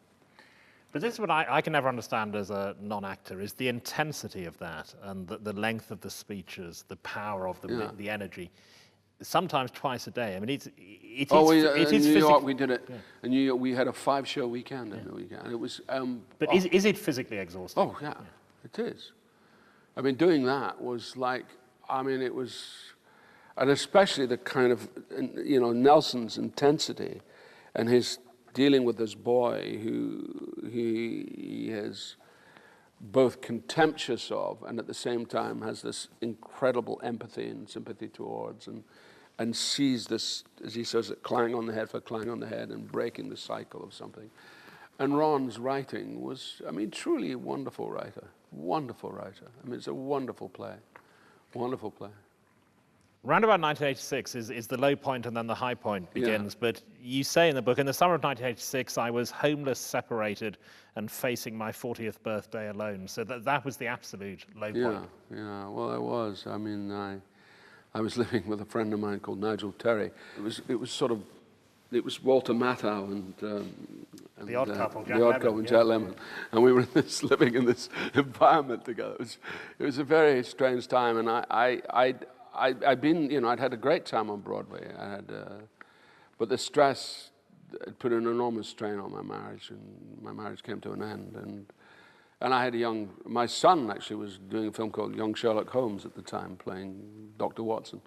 [SPEAKER 1] But this is what I can never understand as a non-actor, is the intensity of that, and the length of the speeches, the power of the energy. Sometimes twice a day. I mean, it is
[SPEAKER 2] in New York we did it. Yeah. In New York we had a 5-show weekend in the weekend, and it was.
[SPEAKER 1] But is it physically exhausting?
[SPEAKER 2] Oh yeah, it is. I mean, doing that was like, it was, and especially the kind of, Nelson's intensity, and his dealing with this boy who he is both contemptuous of and at the same time has this incredible empathy and sympathy towards, and sees this, as he says it, clang on the head for clang on the head and breaking the cycle of something. And Ron's writing was, truly a wonderful writer. Wonderful writer. It's a wonderful play. Wonderful play.
[SPEAKER 1] Round about 1986 is the low point, and then the high point begins. Yeah. But you say in the book, in the summer of 1986, I was homeless, separated, and facing my 40th birthday alone. So that was the absolute low point.
[SPEAKER 2] Yeah, well, I was. I was living with a friend of mine called Nigel Terry. It was Walter Matthau and
[SPEAKER 1] the Odd Couple,
[SPEAKER 2] and Jack Lemmon, and we were living in this environment together. It was a very strange time, and I'd had a great time on Broadway. But the stress had put an enormous strain on my marriage, and my marriage came to an end. And I had my son actually was doing a film called Young Sherlock Holmes at the time, playing Dr. Watson.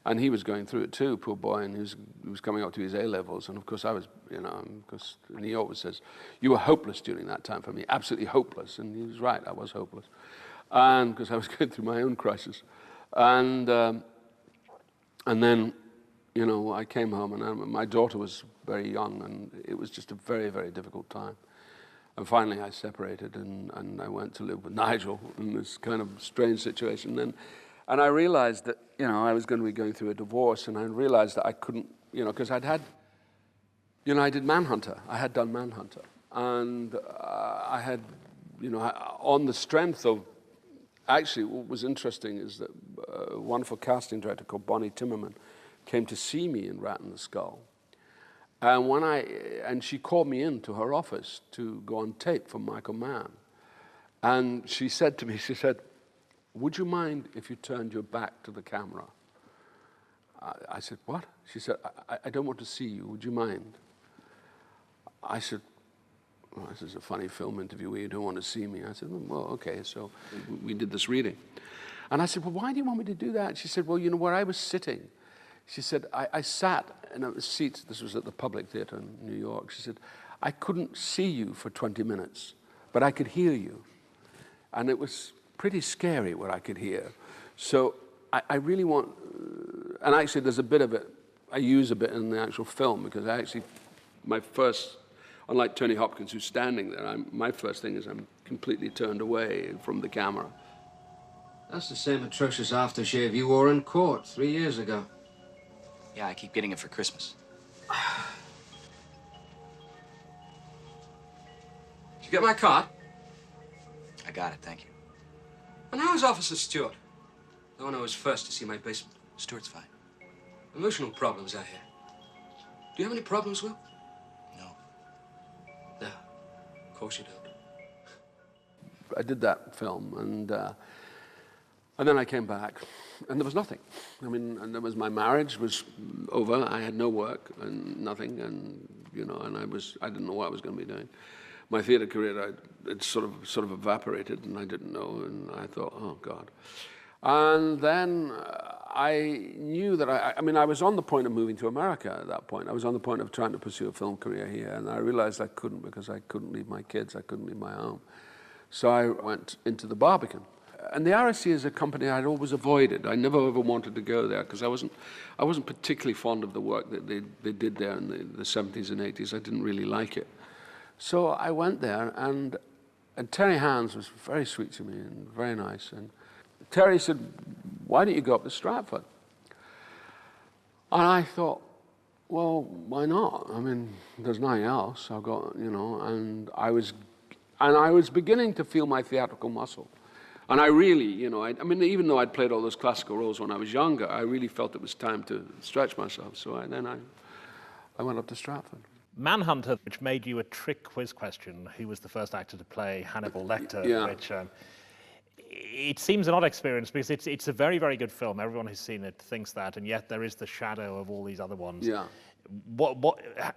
[SPEAKER 2] And he was going through it too, poor boy, and he was coming up to his A-levels. And of course I was, because he always says, you were hopeless during that time for me, absolutely hopeless. And he was right, I was hopeless. And because I was going through my own crisis. And then, I came home, and my daughter was very young, and it was just a very, very difficult time. And finally I separated, and I went to live with Nigel in this kind of strange situation. And I realized that, I was going to be going through a divorce, and I realized that I couldn't, because I did Manhunter. I had done Manhunter. And I had, on the strength of, actually what was interesting is that a wonderful casting director called Bonnie Timmerman came to see me in Rat in the Skull. And she called me into her office to go on tape for Michael Mann. And she said to me, would you mind if you turned your back to the camera? I said, what? She said, I don't want to see you. Would you mind? I said, well, this is a funny film interview where you don't want to see me. I said, well, okay. So we did this reading. And I said, well, why do you want me to do that? She said, well, where I was sitting. She said, I sat in a seat. This was at the Public Theater in New York. She said, I couldn't see you for 20 minutes, but I could hear you. And it was pretty scary what I could hear. So I really want, and actually there's a bit of it, I use a bit in the actual film, because my first, unlike Tony Hopkins who's standing there, my first thing is I'm completely turned away from the camera.
[SPEAKER 9] That's the same atrocious aftershave you wore in court 3 years ago.
[SPEAKER 10] Yeah, I keep getting it for Christmas.
[SPEAKER 9] Did you get my card?
[SPEAKER 10] I got it, thank you.
[SPEAKER 9] And how is Officer Stewart? The one who was first to see my basement.
[SPEAKER 10] Stuart's fine.
[SPEAKER 9] Emotional problems, I hear. Do you have any problems, Will?
[SPEAKER 10] No.
[SPEAKER 9] No. Of course you don't.
[SPEAKER 2] I did that film, and then I came back, and there was nothing. I mean, and there was my marriage was over. I had no work and nothing, and you know, and I didn't know what I was going to be doing. My theatre career, it sort of evaporated, and I didn't know, and I thought, oh God. And then I knew that I mean, I was on the point of moving to America at that point. I was on the point of trying to pursue a film career here, and I realized I couldn't because I couldn't leave my kids, I couldn't leave my home. So I went into the Barbican. And the RSC is a company I'd always avoided. I never ever wanted to go there because I wasn't particularly fond of the work that they did there in the 70s and 80s. I didn't really like it. So I went there, and Terry Hands was very sweet to me and very nice. And Terry said, why don't you go up to Stratford? And I thought, well, why not? I mean, there's nothing else. I've got, you know, and I was beginning to feel my theatrical muscle. And I really, you know, I mean, even though I'd played all those classical roles when I was younger, I really felt it was time to stretch myself. So then I went up to Stratford.
[SPEAKER 1] Manhunter, which made you a trick quiz question, who was the first actor to play Hannibal Lecter,
[SPEAKER 2] yeah.
[SPEAKER 1] which it seems an odd experience because it's a very, very good film. Everyone who's seen it thinks that, and yet there is the shadow of all these other ones.
[SPEAKER 2] Yeah.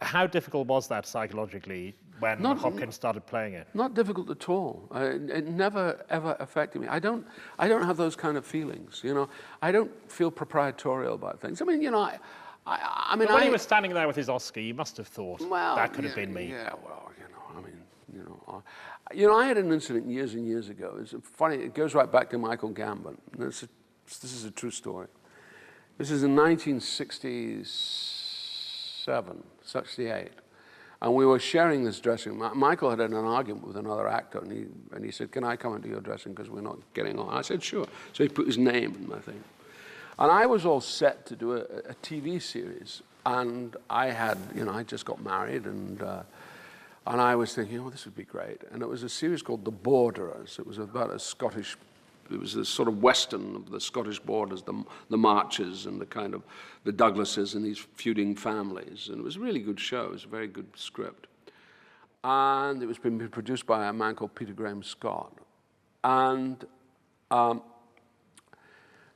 [SPEAKER 1] How difficult was that psychologically when Hopkins started playing it?
[SPEAKER 2] Not difficult at all. It never ever affected me. I don't have those kind of feelings. You know, I don't feel proprietorial about things. I mean, you know, I mean,
[SPEAKER 1] when he was standing there with his Oscar, you must have thought,
[SPEAKER 2] well,
[SPEAKER 1] that could have been me.
[SPEAKER 2] Yeah, well, you know, I mean, you know, I had an incident years and years ago. It's funny. It goes right back to Michael Gambon. This is a true story. This is in 1968, and we were sharing this dressing room. Michael had an argument with another actor, and he said, "Can I come into your dressing because we're not getting on?" I said, "Sure." So he put his name in my thing. And I was all set to do a TV series, and I had, you know, I just got married, and I was thinking, oh, this would be great. And it was a series called The Borderers. It was about a Scottish, it was a sort of western of the Scottish borders, the Marches and the kind of the Douglases and these feuding families. And it was a really good show. It was a very good script. And it was being produced by a man called Peter Graham Scott. And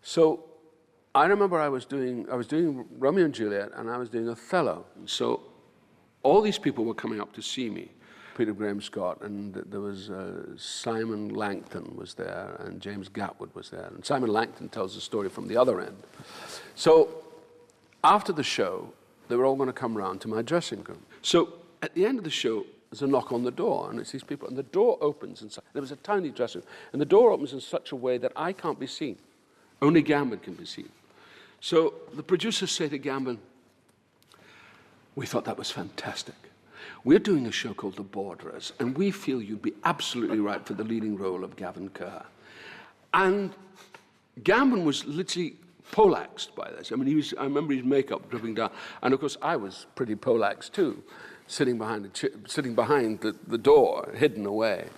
[SPEAKER 2] so I remember I was doing Romeo and Juliet, and I was doing Othello. So all these people were coming up to see me. Peter Graham Scott, and there was Simon Langton was there, and James Gatwood was there. And Simon Langton tells the story from the other end. So after the show, they were all going to come round to my dressing room. So at the end of the show, there's a knock on the door, and it's these people. And the door opens, and there was a tiny dressing room. And the door opens in such a way that I can't be seen. Only Gambon can be seen. So the producers say to Gambon, we thought that was fantastic. We're doing a show called The Borderers, and we feel you'd be absolutely right for the leading role of Gavin Kerr. And Gambon was literally poleaxed by this. I mean, I remember his makeup dripping down. And of course, I was pretty poleaxed too, sitting behind the door, hidden away.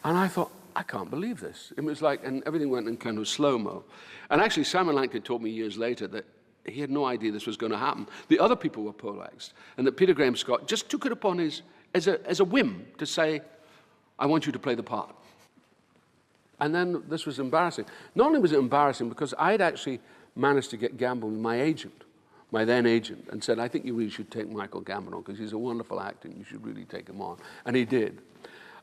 [SPEAKER 2] And I thought, I can't believe this. It was like, and everything went in kind of slow-mo. And actually, Simon Langton told me years later that he had no idea this was going to happen. The other people were poleaxed, and that Peter Graham Scott just took it upon as a whim to say, I want you to play the part. And then this was embarrassing. Not only was it embarrassing, because I'd actually managed to get Gambon, my agent, my then agent, and said, I think you really should take Michael Gambon on, because he's a wonderful actor, and you should really take him on. And he did.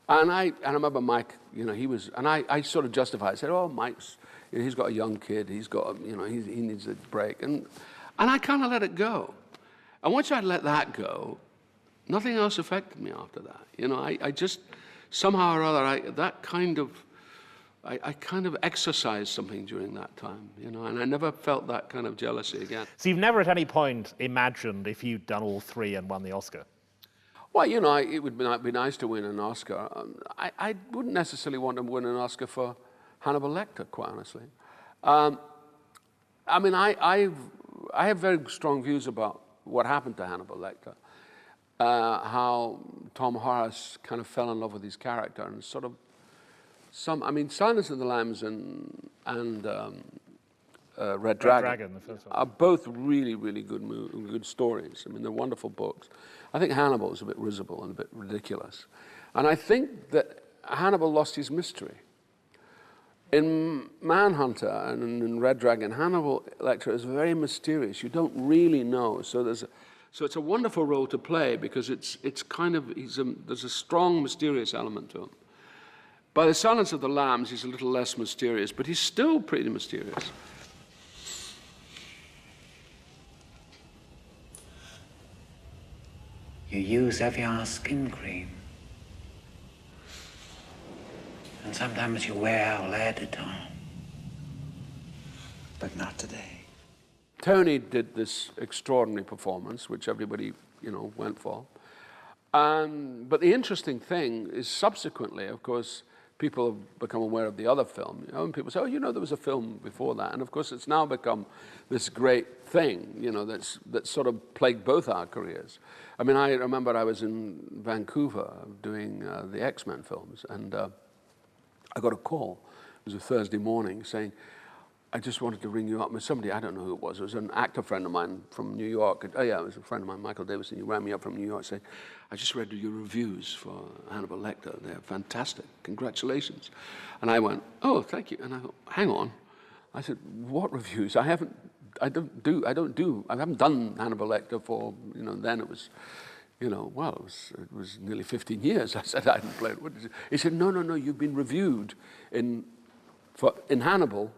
[SPEAKER 2] And I remember Mike, you know, I sort of justified. I said, oh, Mike's, you know, he's got a young kid, he's got, you know, he needs a break. And I kind of let it go. And once I'd let that go, nothing else affected me after that. You know, I just, somehow or other, I kind of exercised something during that time, you know, and I never felt that kind of jealousy again.
[SPEAKER 1] So you've never at any point imagined if you'd done all three and won the Oscar?
[SPEAKER 2] Well, you know, it would be nice to win an Oscar. I wouldn't necessarily want to win an Oscar for Hannibal Lecter, quite honestly. I mean, I have very strong views about what happened to Hannibal Lecter, how Tom Horace kind of fell in love with his character, and sort of I mean, Silence of the Lambs and Red Dragon,
[SPEAKER 1] Dragon, the first one.
[SPEAKER 2] are both really, really good stories. I mean, they're wonderful books. I think Hannibal is a bit risible and a bit ridiculous. And I think that Hannibal lost his mystery. In Manhunter and in Red Dragon, Hannibal Lecter is very mysterious. You don't really know. So it's a wonderful role to play because it's kind of, there's a strong mysterious element to him. By The Silence of the Lambs, he's a little less mysterious, but he's still pretty mysterious.
[SPEAKER 11] You use Evian skin cream. And sometimes you wear lead at home. But not today.
[SPEAKER 2] Tony did this extraordinary performance, which everybody, went for. But the interesting thing is subsequently, of course, people have become aware of the other film, and people say, oh, there was a film before that. And of course, it's now become this great thing, that's sort of plagued both our careers. I mean, I remember I was in Vancouver doing the X-Men films, and I got a call. It was a Thursday morning saying, I just wanted to ring you up. Somebody, I don't know who it was an actor friend of mine from New York. Oh yeah, it was a friend of mine, Michael Davison. He rang me up from New York saying, I just read your reviews for Hannibal Lecter. They're fantastic. Congratulations. And I went, oh, thank you. And I thought, hang on. I said, what reviews? I haven't done Hannibal Lecter for, then it was, it was nearly 15 years. I said, I hadn't played. What is it? He said, no, you've been reviewed in Hannibal,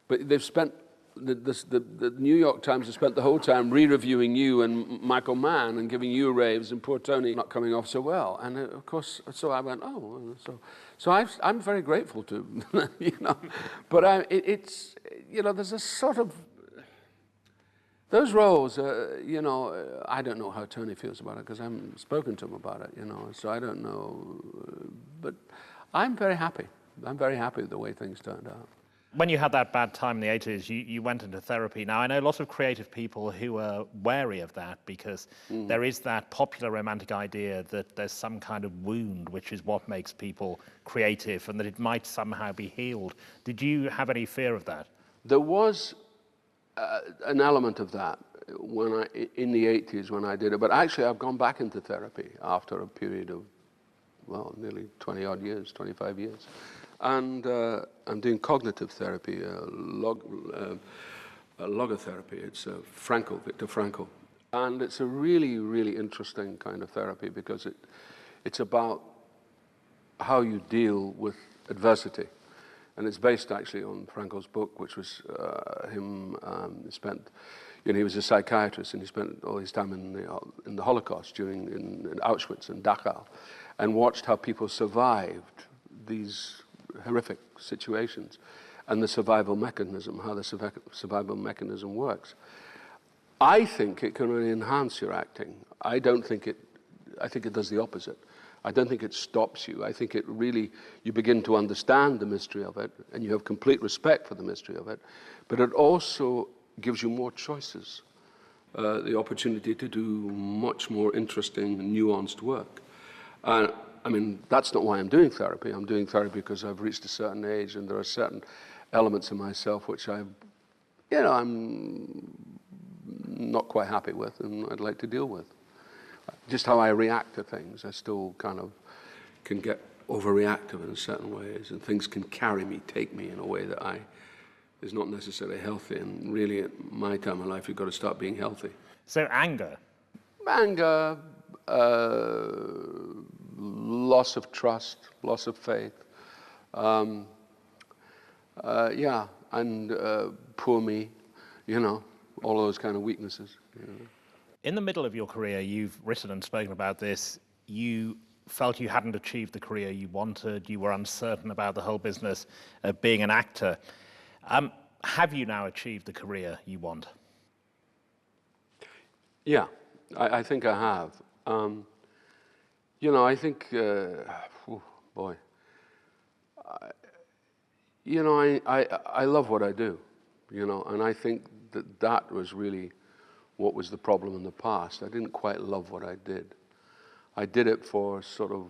[SPEAKER 2] but they've spent, the New York Times has spent the whole time re-reviewing you and Michael Mann and giving you raves, and poor Tony not coming off so well. And of course, so I went, oh, so I'm very grateful to, but it's, there's a sort of, those roles, I don't know how Tony feels about it because I haven't spoken to him about it, so I don't know, but I'm very happy. I'm very happy with the way things turned out.
[SPEAKER 1] When you had that bad time in the 80s, you went into therapy. Now, I know lots of creative people who are wary of that because there is that popular romantic idea that there's some kind of wound, which is what makes people creative, and that it might somehow be healed. Did you have any fear of that? There was an element of that in the 80s when I did it. But actually, I've gone back into therapy after a period of, nearly 20-odd years, 25 years. And I'm doing cognitive therapy, logotherapy. It's Viktor Frankl. And it's a really, really interesting kind of therapy because it's about how you deal with adversity. And it's based actually on Frankl's book, which was he was a psychiatrist and he spent all his time in the Holocaust in Auschwitz and Dachau, and watched how people survived these horrific situations and the survival mechanism, how the survival mechanism works. I think it can really enhance your acting. I think it does the opposite. I don't think it stops you. I think it really, you begin to understand the mystery of it and you have complete respect for the mystery of it, but it also gives you more choices, the opportunity to do much more interesting, nuanced work. I mean, that's not why I'm doing therapy. I'm doing therapy because I've reached a certain age and there are certain elements of myself which I'm not quite happy with and I'd like to deal with. Just how I react to things, I still kind of can get overreactive in certain ways, and things can carry me, take me in a way that is not necessarily healthy. And really, at my time of life, you've got to start being healthy. So anger?
[SPEAKER 2] Anger, loss of trust, loss of faith, and poor me, all those kind of weaknesses.
[SPEAKER 1] In the middle of your career, you've written and spoken about this. You felt you hadn't achieved the career you wanted. You were uncertain about the whole business of being an actor. Have you now achieved the career you want?
[SPEAKER 2] Yeah, I think I have. I think, I love what I do, and I think that was really what was the problem in the past. I didn't quite love what I did. I did it for sort of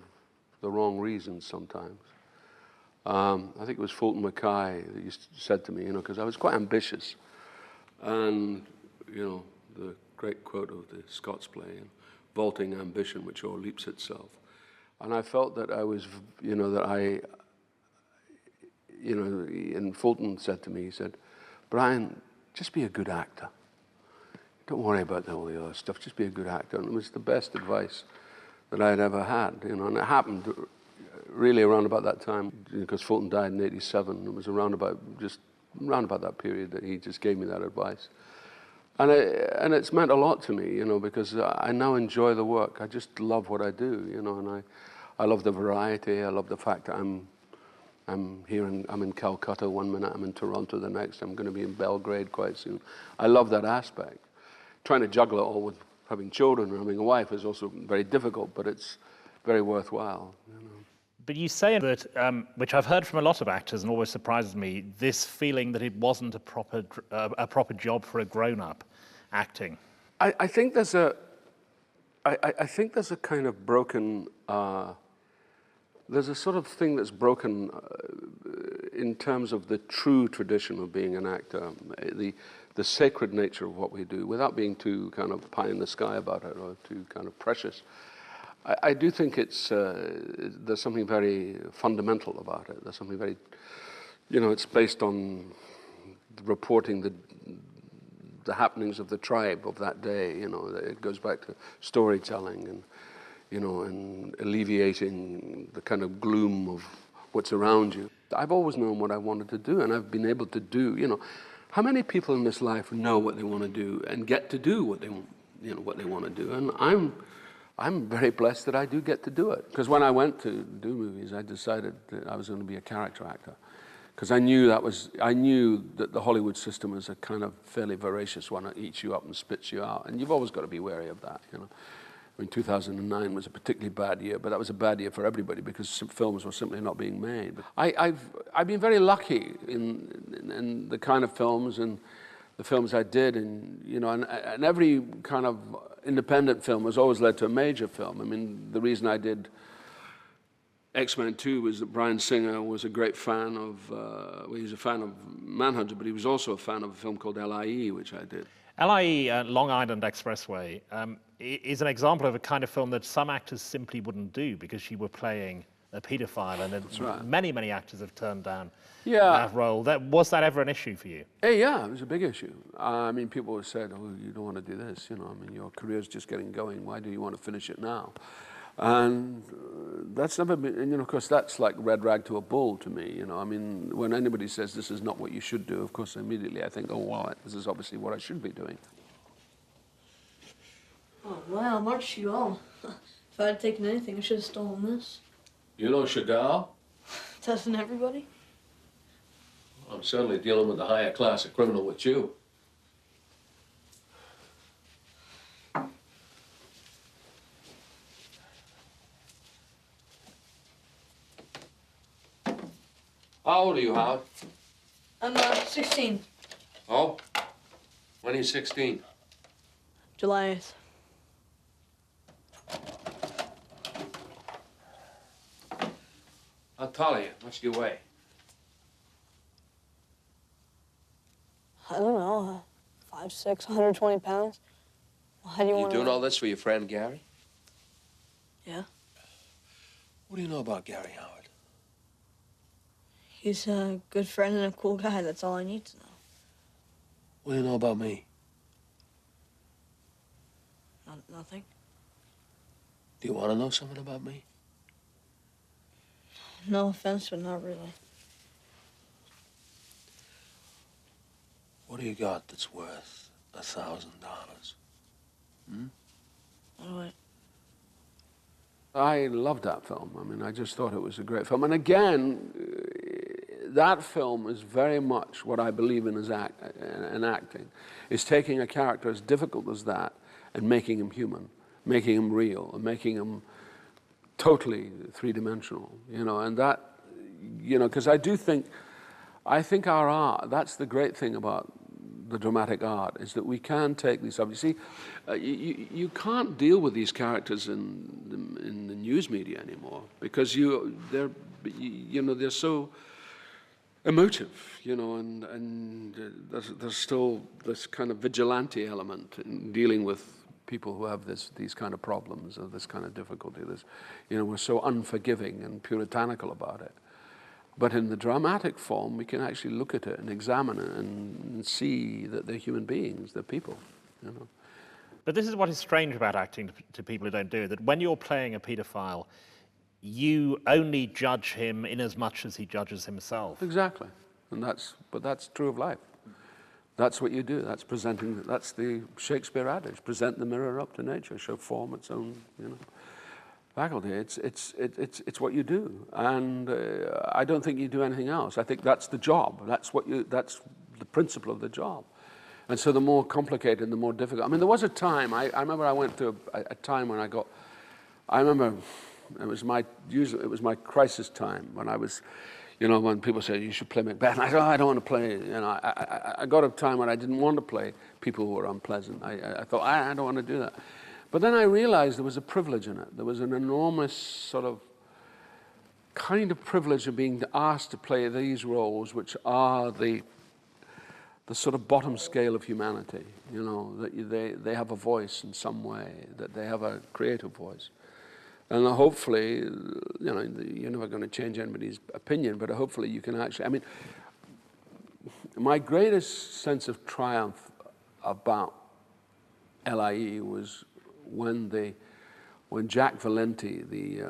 [SPEAKER 2] the wrong reasons sometimes. I think it was Fulton Mackay that said to me, because I was quite ambitious And, you know, the great quote of the Scots play, vaulting ambition which o'erleaps itself. And I felt that I was, and Fulton said to me, he said, Brian, just be a good actor. Don't worry about all the other stuff, just be a good actor. And it was the best advice that I had ever had, and it happened really around about that time, because Fulton died in '87. It was around about that period that he just gave me that advice. And it's meant a lot to me, because I now enjoy the work. I just love what I do, and I love the variety. I love the fact that I'm in Calcutta one minute, I'm in Toronto the next, I'm going to be in Belgrade quite soon. I love that aspect. Trying to juggle it all with having children and having a wife is also very difficult, but it's very worthwhile.
[SPEAKER 1] But you say that, which I've heard from a lot of actors and always surprises me, this feeling that it wasn't a proper job for a grown-up acting.
[SPEAKER 2] I think there's a kind of broken. There's a sort of thing that's broken in terms of the true tradition of being an actor, the sacred nature of what we do, without being too kind of pie in the sky about it or too kind of precious. I do think there's something very fundamental about it. There's something very, it's based on reporting the happenings of the tribe of that day. It goes back to storytelling and alleviating the kind of gloom of what's around you. I've always known what I wanted to do, and I've been able to do. How many people in this life know what they want to do and get to do what they want to do? And I'm very blessed that I do get to do it. Because when I went to do movies, I decided that I was going to be a character actor. Because I knew that the Hollywood system is a kind of fairly voracious one that eats you up and spits you out. And you've always got to be wary of that, I mean, 2009 was a particularly bad year, but that was a bad year for everybody because films were simply not being made. But I've been very lucky in the kind of films and the films I did, and every kind of independent film has always led to a major film. I mean, the reason I did X-Men 2 was that Bryan Singer was a great fan of, he was a fan of Manhunter, but he was also a fan of a film called L.I.E., which I did.
[SPEAKER 1] L.I.E., Long Island Expressway, is an example of a kind of film that some actors simply wouldn't do because you were playing a paedophile, and many actors have turned down that role. Was that ever an issue for you?
[SPEAKER 2] Yeah, it was a big issue. I mean, people have said, oh, you don't want to do this, I mean, your career's just getting going, why do you want to finish it now? And that's never been, and of course, that's like red rag to a bull to me, I mean, when anybody says this is not what you should do, of course, immediately I think, oh, wow, this is obviously what I should be doing.
[SPEAKER 12] Oh, wow, marched you all. If I had taken anything, I should have stolen this.
[SPEAKER 3] You know Chagall?
[SPEAKER 12] Testing everybody?
[SPEAKER 3] I'm certainly dealing with the higher class of criminal with you. How old are you, Howard?
[SPEAKER 12] I'm 16.
[SPEAKER 3] Oh? When are you 16?
[SPEAKER 12] July 8th.
[SPEAKER 3] How tall are you? How much do you weigh?
[SPEAKER 12] I don't know, 5'6", 120 pounds. Well, how do you want to...
[SPEAKER 3] You doing all this for your friend Gary?
[SPEAKER 12] Yeah.
[SPEAKER 3] What do you know about Gary, Howard?
[SPEAKER 12] He's a good friend and a cool guy. That's all I need to know.
[SPEAKER 3] What do you know about me?
[SPEAKER 12] Nothing.
[SPEAKER 3] Do you want to know something about me?
[SPEAKER 12] No offense, but not really.
[SPEAKER 3] What do you got that's worth $1,000?
[SPEAKER 12] What?
[SPEAKER 2] I loved that film. I mean, I just thought it was a great film. And again, that film is very much what I believe in as acting, is taking a character as difficult as that and making him human, making him real, and making him totally three-dimensional, and that, because I think our art, that's the great thing about the dramatic art, is that we can take these subjects. See, you can't deal with these characters in the news media anymore because they're so emotive, you know, and there's still this kind of vigilante element in dealing with people who have these kind of problems or this kind of difficulty. You know, we're so unforgiving and puritanical about it. But in the dramatic form, we can actually look at it and examine it and see that they're human beings, they're people, you know.
[SPEAKER 1] But this is what is strange about acting to people who don't do it, that when you're playing a paedophile, you only judge him in as much as he judges himself.
[SPEAKER 2] Exactly. But that's true of life. That's what you do. That's the Shakespeare adage. Present the mirror up to nature, show form its own, you know, faculty. It's what you do. And I don't think you do anything else. I think that's the job. That's the principle of the job. And so the more complicated, the more difficult. I mean, there was a time, I remember I went through a time when I remember it was my crisis time when I was, you know, when people said, you should play Macbeth. And I said, oh, I don't want to play, you know, I got a time when I didn't want to play people who were unpleasant. I thought, I don't want to do that. But then I realized there was a privilege in it. There was an enormous sort of kind of privilege of being asked to play these roles, which are the sort of bottom scale of humanity, you know, that they have a voice in some way, that they have a creative voice. And hopefully, you know, you're never going to change anybody's opinion, but hopefully you can actually, I mean, my greatest sense of triumph about LIE was when Jack Valenti, the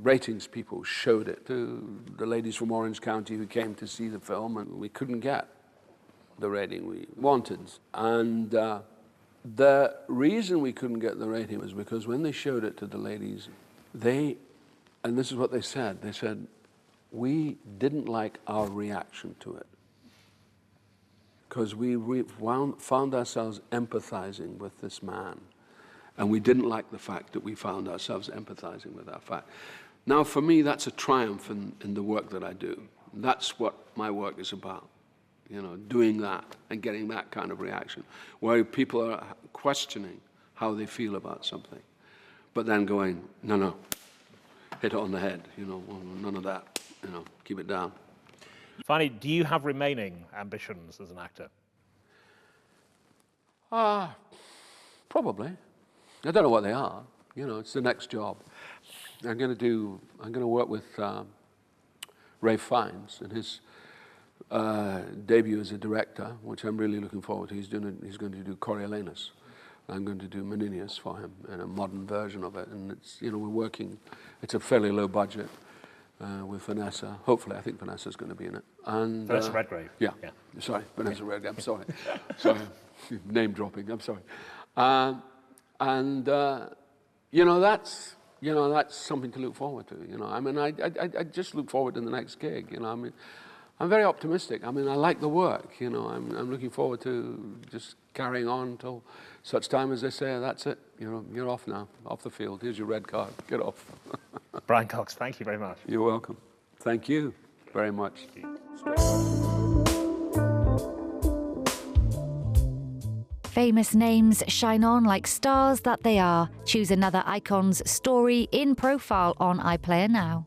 [SPEAKER 2] ratings people, showed it to the ladies from Orange County who came to see the film, and we couldn't get the rating we wanted. And the reason we couldn't get the rating was because when they showed it to the ladies, and this is what they said, we didn't like our reaction to it. Because we found ourselves empathizing with this man. And we didn't like the fact that we found ourselves empathizing with that fact. Now, for me, that's a triumph in the work that I do. That's what my work is about, you know, doing that and getting that kind of reaction, where people are questioning how they feel about something, but then going, no, hit it on the head, you know, none of that, you know, keep it down.
[SPEAKER 1] Finally, do you have remaining ambitions as an actor?
[SPEAKER 2] Probably. I don't know what they are. You know, it's the next job. I'm going to work with Ray Fiennes in his debut as a director, which I'm really looking forward to. He's going to do Coriolanus. I'm going to do Menenius for him in a modern version of it. And it's, you know, we're working, it's a fairly low budget with Vanessa. Hopefully, I think Vanessa's going to be in it. And
[SPEAKER 1] Vanessa Redgrave.
[SPEAKER 2] Yeah. Sorry, Vanessa Redgrave. I'm sorry. Name dropping. I'm sorry. You know, that's something to look forward to. You know, I mean, I just look forward to the next gig. You know, I mean, I'm very optimistic. I mean, I like the work. You know, I'm looking forward to just carrying on till such time as they say, that's it. You know, you're off now, off the field. Here's your red card. Get off.
[SPEAKER 1] Brian Cox, thank you very much.
[SPEAKER 2] You're welcome. Thank you very much.
[SPEAKER 13] Famous names shine on like stars that they are. Choose another icon's story in profile on iPlayer now.